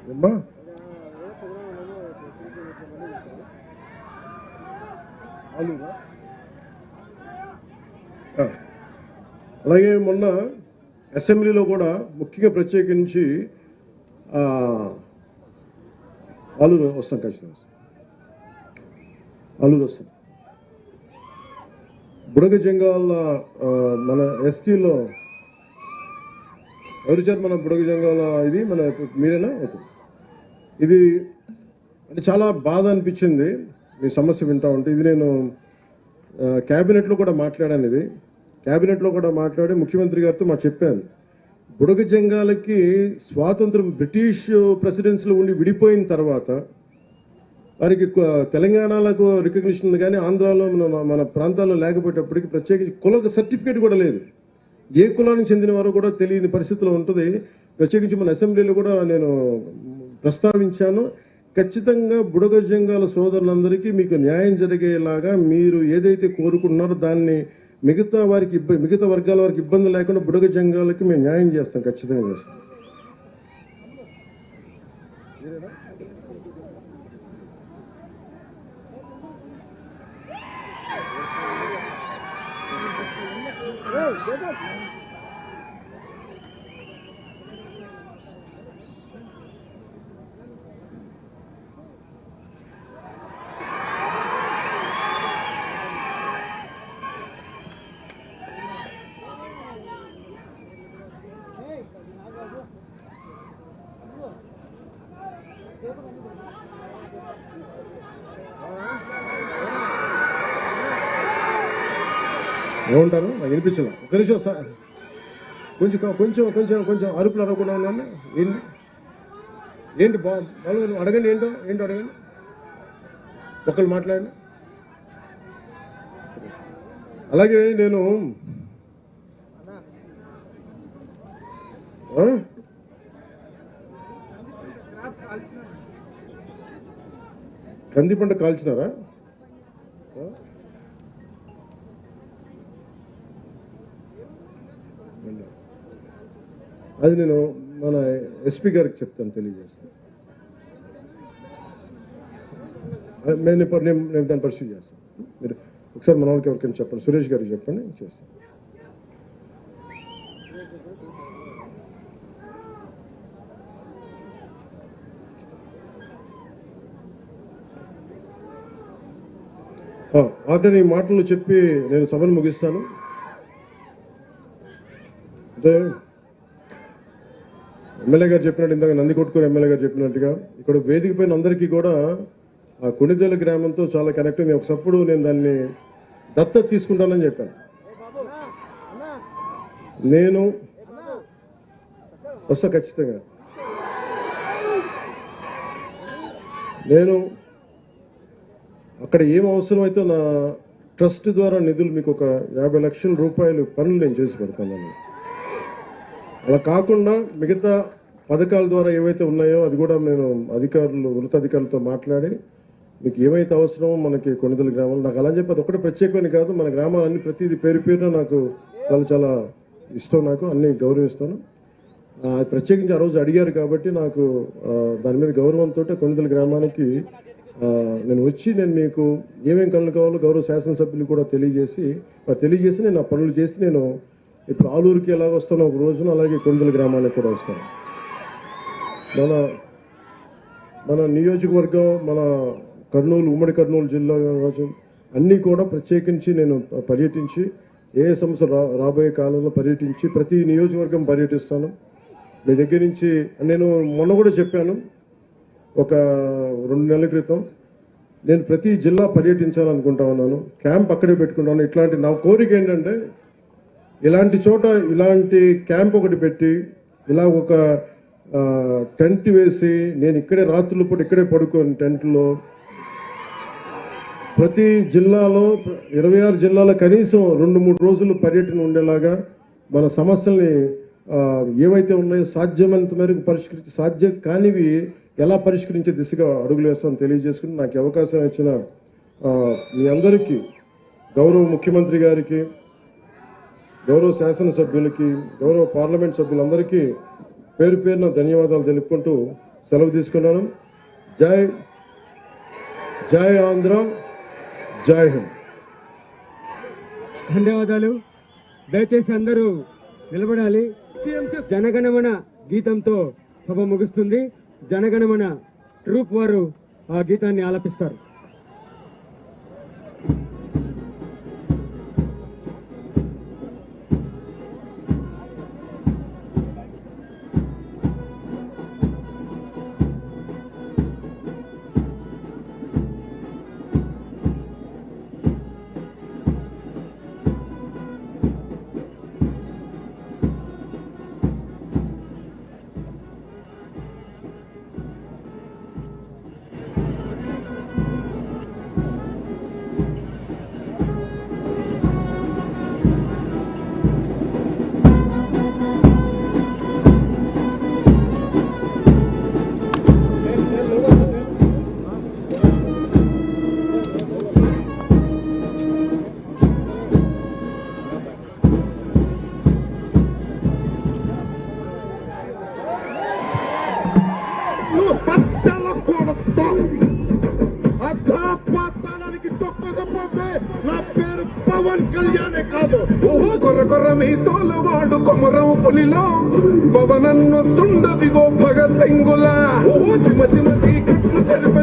ఏమ్మా ఆలూరా? అలాగే మొన్న అసెంబ్లీలో కూడా ముఖ్యంగా ప్రత్యేకించి ఆలూరు వస్తాం, ఖచ్చితంగా ఆలూరు వస్తాం. బుడగ జంగాల మన ఎస్టీలో ఎవరిచారు మన బుడగ జంగాల ఇది మన మీరేనా? ఓకే. ఇది అంటే చాలా బాధ అనిపించింది మీ సమస్య వింటా ఉంటే. ఇది నేను క్యాబినెట్లో కూడా మాట్లాడాను. ఇది క్యాబినెట్లో కూడా మాట్లాడి ముఖ్యమంత్రి గారితో చెప్పాను. బుడగ జంగాలకి స్వాతంత్రం బ్రిటిష్ ప్రెసిడెన్సీలో ఉండి విడిపోయిన తర్వాత వారికి తెలంగాణలకు రికగ్నిషన్ ఉంది, కానీ ఆంధ్రాలో మన ప్రాంతాల్లో లేకపోయేటప్పటికి ప్రత్యేకించి కుల సర్టిఫికేట్ కూడా లేదు. ఏ కులానికి చెందిన వారు కూడా తెలియని పరిస్థితిలో ఉంటుంది. ప్రత్యేకించి మన అసెంబ్లీలో కూడా నేను ప్రస్తావించాను. ఖచ్చితంగా బుడగ జంగాల సోదరులందరికీ మీకు న్యాయం జరిగేలాగా మీరు ఏదైతే కోరుకుంటున్నారో దాన్ని మిగతా వర్గాల వారికి ఇబ్బంది లేకుండా బుడగ జంగాలకి మేము న్యాయం చేస్తాం, ఖచ్చితంగా చేస్తాం. ఏమంటారు నాకు వినిపించదు. ఒక నిమిషం సార్, కొంచెం కొంచెం కొంచెం కొంచెం అరుపులు అరవకుండా ఉన్నాను. ఏంటి బాగా అడగండి, ఏంటో అడగండి, ఒకళ్ళు మాట్లాడండి. అలాగే నేను కంది పంట కాల్చినారా? అది నేను మన ఎస్పీ గారికి చెప్తాను, తెలియజేస్తాను. నేను దాన్ని పరిశీలి చేస్తాను. మీరు ఒకసారి మన వాళ్ళకి ఎవరికైనా చెప్పండి, సురేష్ గారికి చెప్పండి, చేస్తాను. ఆఖరి మాటలు చెప్పి నేను సభను ముగిస్తాను. అంటే ఎమ్మెల్యే గారు చెప్పినట్టు, ఇందాక నందికొట్కూరు ఎమ్మెల్యే గారు చెప్పినట్టుగా ఇక్కడ వేదిక పైన అందరికీ కూడా ఆ కొణిదేల గ్రామంతో చాలా కనెక్ట్ అయింది. ఒకసప్పుడు నేను దాన్ని దత్తత తీసుకుంటానని చెప్పాను. నేను వస్తా ఖచ్చితంగా. నేను అక్కడ ఏం అవసరమైతే నా ట్రస్ట్ ద్వారా నిధులు మీకు ఒక 50 లక్షల రూపాయలు పనులు నేను చేసి పెడతాను. అలా కాకుండా మిగతా పథకాల ద్వారా ఏవైతే ఉన్నాయో అది కూడా నేను ఉన్నతాధికారులతో మాట్లాడి మీకు ఏమైతే అవసరమో మనకి కొణిదల గ్రామాలు, నాకు అలా చెప్పి అది ఒకటే ప్రత్యేకమైన కాదు, మన గ్రామాలన్నీ ప్రతిదీ పేరున నాకు చాలా చాలా ఇష్టం, నాకు అన్ని గౌరవిస్తాను. ప్రత్యేకించి ఆ రోజు అడిగారు కాబట్టి నాకు దాని మీద గౌరవంతో కొణిదల గ్రామానికి నేను వచ్చి నేను మీకు ఏమేం కళ్ళు కావాలో గౌరవ శాసనసభ్యులు కూడా తెలియజేసి నేను ఆ పనులు చేసి నేను ఇప్పుడు ఆలూరుకి ఎలాగ వస్తానో ఒక రోజున, అలాగే కొణిదల గ్రామానికి కూడా వస్తాను. మన నియోజకవర్గం, మన ఉమ్మడి కర్నూలు జిల్లా కావచ్చు, అన్నీ కూడా ప్రత్యేకించి నేను పర్యటించి ఏ సమస్య రాబోయే కాలంలో పర్యటించి ప్రతి నియోజకవర్గం పర్యటిస్తాను. మీ దగ్గర నుంచి నేను మొన్న కూడా చెప్పాను, ఒక 2 నెలల క్రితం నేను ప్రతి జిల్లా పర్యటించాలనుకుంటా ఉన్నాను, క్యాంప్ అక్కడే పెట్టుకుంటాను. ఇట్లాంటి నా కోరిక ఏంటంటే ఇలాంటి చోట ఇలాంటి క్యాంప్ ఒకటి పెట్టి ఇలా ఒక టెంట్ వేసి నేను ఇక్కడే రాత్రుల పూట ఇక్కడే పడుకోని టెంట్లో ప్రతి జిల్లాలో 26 జిల్లాలో కనీసం 2-3 రోజులు పర్యటన ఉండేలాగా మన సమస్యల్ని ఏవైతే ఉన్నాయో సాధ్యమైనంత మేరకు సాధ్యం కానివి ఎలా పరిష్కరించే దిశగా అడుగులు వేస్తామని తెలియజేసుకుని నాకు అవకాశం ఇచ్చిన మీ అందరికీ, గౌరవ ముఖ్యమంత్రి గారికి, గౌరవ శాసనసభ్యులకి, గౌరవ పార్లమెంట్ సభ్యులందరికీ పేరున ధన్యవాదాలు తెలుపుకుంటూ సెలవు తీసుకున్నాను. జై జై ఆంధ్ర, జై హింద్. ధన్యవాదాలు. దయచేసి అందరూ నిలబడాలి. జనగణమన గీతంతో సభ ముగుస్తుంది. జనగణమన ట్రూప్ వారు ఆ గీతాన్ని ఆలపిస్తారు. పవన్ కళ్యాణే కాదు. ఓహో కొర్ర కొర్ర మీసోల వాడు కొమరం పులిలో పవనన్నొస్తుండదిగో భగత్ సింగులా. ఓహో చిమ చిమ చీకట్లు చెరిప